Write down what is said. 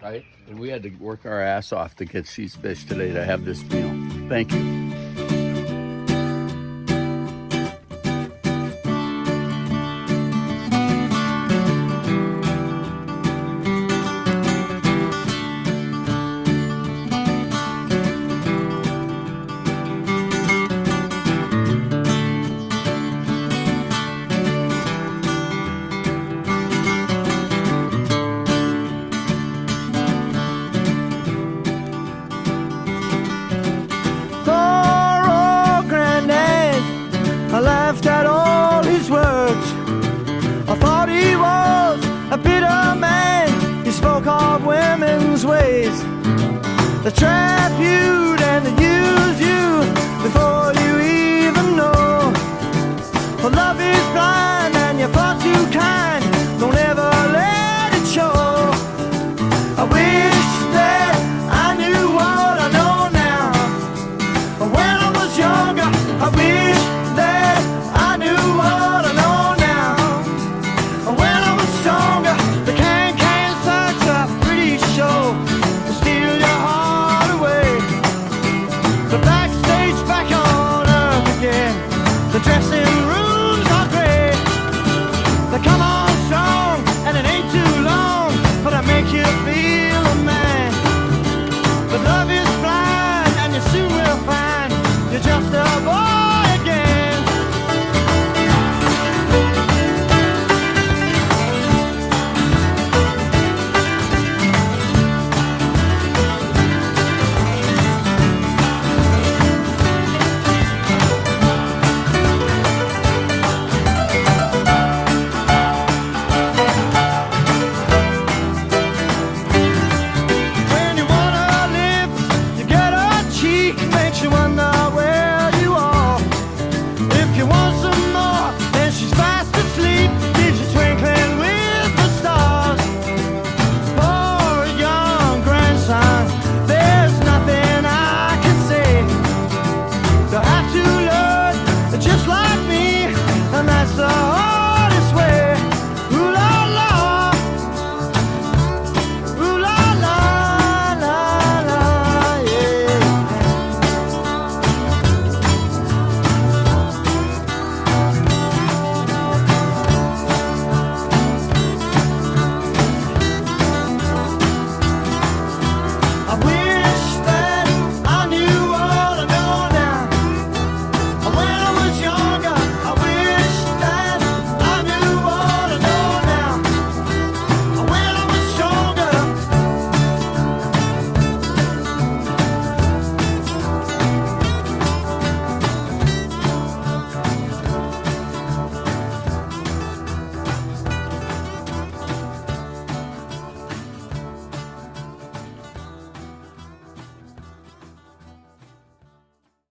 Right? And we had to work our ass off to get these fish today to have this meal. Thank you. I laughed at all his words. I thought he was a bitter man. He spoke of women's ways, the tribute and the youth.